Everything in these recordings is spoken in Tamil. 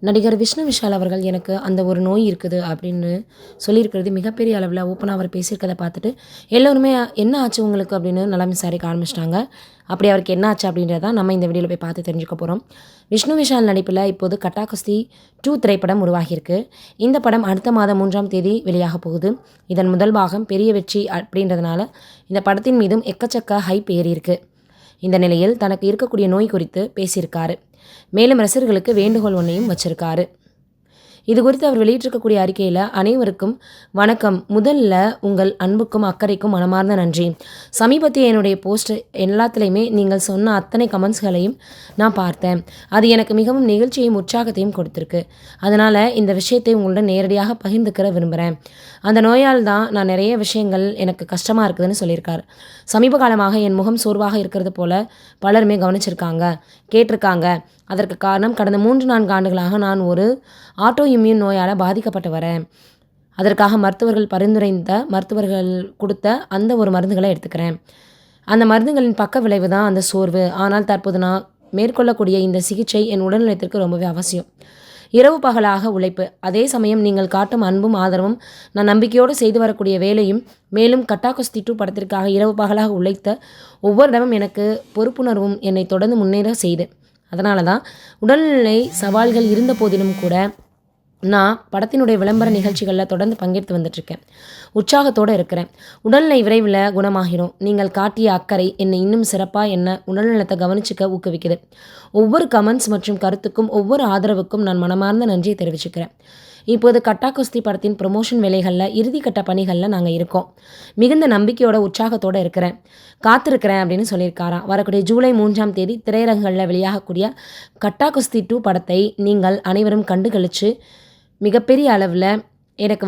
நடிகர் விஷ்ணு விஷால் அவர்கள் எனக்கு அந்த ஒரு நோய் இருக்குது அப்படின்னு சொல்லியிருக்கிறது மிகப்பெரிய அளவில் ஓப்பனாக அவர் பேசியிருக்கதை பார்த்துட்டு எல்லோருமே என்ன ஆச்சு உங்களுக்கு அப்படின்னு நலம் விசாரிக்க ஆரம்பிச்சிட்டாங்க. அப்படி அவருக்கு என்ன ஆச்சு அப்படின்றத நம்ம இந்த வீடியோவில் போய் பார்த்து தெரிஞ்சுக்க போகிறோம். விஷ்ணு விஷால் நடிப்பில் இப்போது கட்டா குஸ்தி 2 திரைப்படம் உருவாகியிருக்கு. இந்த படம் அடுத்த மாதம் 3ஆம் தேதி வெளியாக போகுது. இதன் முதல் பாகம் பெரிய வெற்றி அப்படின்றதுனால இந்த படத்தின் மீதும் எக்கச்சக்க ஹைப் ஏறியிருக்கு. இந்த நிலையில் தனக்கு இருக்கக்கூடிய நோய் குறித்து பேசியிருக்காரு. மேலும் ரசிகர்களுக்கு வேண்டுகோள் ஒன்றையும் வச்சிருக்காரு. இது குறித்து அவர் வெளியிட்டிருக்கக்கூடிய அறிக்கையில், அனைவருக்கும் வணக்கம். முதல்ல உங்கள் அன்புக்கும் அக்கறைக்கும் மனமார்ந்த நன்றி. சமீபத்திய என்னுடைய போஸ்ட் எல்லாத்துலேயுமே நீங்கள் சொன்ன அத்தனை கமெண்ட்ஸ்களையும் நான் பார்த்தேன். அது எனக்கு மிகவும் நெகிழ்ச்சியையும் உற்சாகத்தையும் கொடுத்துருக்கு. அதனால் இந்த விஷயத்தை உங்களுடன் நேரடியாக பகிர்ந்துக்கிற விரும்புகிறேன். அந்த நோயால் தான் நான் நிறைய விஷயங்கள் எனக்கு கஷ்டமாக இருக்குதுன்னு சொல்லியிருக்காரு. சமீப காலமாக என் முகம் சோர்வாக இருக்கிறது போல பலருமே கவனிச்சிருக்காங்க, கேட்டிருக்காங்க. அதற்கு காரணம் கடந்த 3-4 ஆண்டுகளாக நான் ஒரு ஆட்டோ இம்யூன் நோயால் பாதிக்கப்பட்டு வரேன். அதற்காக மருத்துவர்கள் கொடுத்த அந்த ஒரு மருந்துகளை எடுத்துக்கிறேன். அந்த மருந்துகளின் பக்க விளைவு தான் அந்த சோர்வு. ஆனால் தற்போது நான் மேற்கொள்ளக்கூடிய இந்த சிகிச்சை என் உடல்நலத்திற்கு ரொம்பவே அவசியம். இரவு பகலாக உழைப்பு, அதே சமயம் நீங்கள் காட்டும் அன்பும் ஆதரவும், நான் நம்பிக்கையோடு செய்து வரக்கூடிய வேலையும், மேலும் கட்டா குஸ்தி 2 படத்திற்காக இரவு பகலாக உழைத்த ஒவ்வொருடமும் எனக்கு பொறுப்புணர்வும் என்னை தொடர்ந்து முன்னேற செய்து. அதனால தான் உடல்நிலை சவால்கள் இருந்த போதிலும் கூட நான் படத்தினுடைய விளம்பர நிகழ்ச்சிகளில் தொடர்ந்து பங்கெடுத்து வந்துட்டுருக்கேன். உற்சாகத்தோடு இருக்கிறேன். உடல்நிலை விரைவில் குணமாகிடும். நீங்கள் காட்டிய அக்கறை என்னை இன்னும் சிறப்பாக உடல்நலத்தை கவனிச்சிக்க ஊக்குவிக்குது. ஒவ்வொரு கமெண்ட்ஸ் மற்றும் கருத்துக்கும், ஒவ்வொரு ஆதரவுக்கும் நான் மனமார்ந்த நன்றியை தெரிவிச்சுக்கிறேன். இப்போது கட்டா குஸ்தி படத்தின் ப்ரொமோஷன் வேலைகளில் இறுதிக்கட்ட பணிகளில் நாங்கள் இருக்கோம். மிகுந்த நம்பிக்கையோட உற்சாகத்தோடு இருக்கிறேன், காத்திருக்கிறேன் அப்படின்னு சொல்லியிருக்காராம். வரக்கூடிய ஜூலை 3ஆம் தேதி திரையரங்குகளில் வெளியாகக்கூடிய கட்டா குஸ்தி 2 படத்தை நீங்கள் அனைவரும் கண்டு கழித்து மிகப்பெரிய அளவில் எனக்கு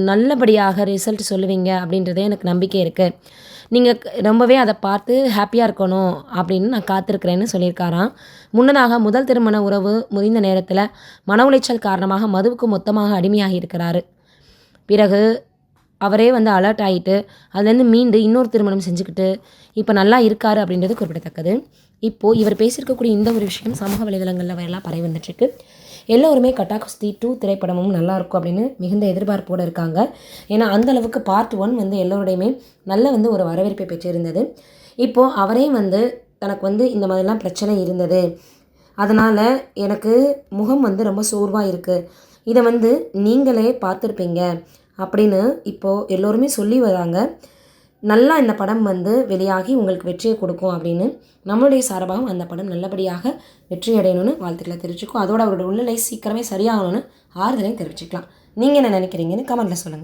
நல்லபடியாக ரிசல்ட் சொல்லுவீங்க அப்படின்றதே எனக்கு நம்பிக்கை இருக்குது. நீங்கள் ரொம்பவே அதை பார்த்து ஹாப்பியாக இருக்கணும் அப்படின்னு நான் காத்திருக்கிறேன்னு சொல்லியிருக்காராம். முன்னதாக முதல் திருமண உறவு முறிந்த நேரத்தில் மன உளைச்சல் காரணமாக மதுவுக்கு மொத்தமாக அடிமையாகி இருக்கிறாரு. பிறகு அவரே அலர்ட் ஆகிட்டு அதுலேருந்து மீண்டு இன்னொரு திருமணம் செஞ்சுக்கிட்டு இப்போ நல்லா இருக்காரு அப்படின்றது குறிப்பிடத்தக்கது. இப்போது இவர் பேசியிருக்கக்கூடிய இந்த ஒரு விஷயம் சமூக வலைதளங்களில் வரலாம் பரவி வந்துட்டுருக்கு. எல்லோருமே கட்டா குஸ்தி 2 திரைப்படமும் நல்லாயிருக்கும் அப்படின்னு மிகுந்த எதிர்பார்ப்போடு இருக்காங்க. ஏன்னா அந்தளவுக்கு பார்ட் 1 எல்லோருடையுமே நல்ல ஒரு வரவேற்பை பெற்றிருந்தது. இப்போது அவரே தனக்கு இந்த மாதிரிலாம் பிரச்சனை இருந்தது, அதனால் எனக்கு முகம் ரொம்ப சோர்வாக இருக்குது, இதை நீங்களே பார்த்துருப்பீங்க அப்படின்னு இப்போது எல்லோருமே சொல்லி வராங்க. நல்லா இந்த படம் வெளியாகி உங்களுக்கு வெற்றியை கொடுக்கும் அப்படின்னு நம்மளுடைய சார்பாகவும் அந்த படம் நல்லபடியாக வெற்றி அடையணும்னு வாழ்த்துக்களை தெரிவிச்சுக்கோ. அதோட அவரோட உடல்நிலை சீக்கிரமே சரியாகணும்னு ஆறுதலையும் தெரிவிச்சுக்கலாம். நீங்கள் என்ன நினைக்கிறீங்கன்னு கமெண்ட்டில் சொல்லுங்கள்.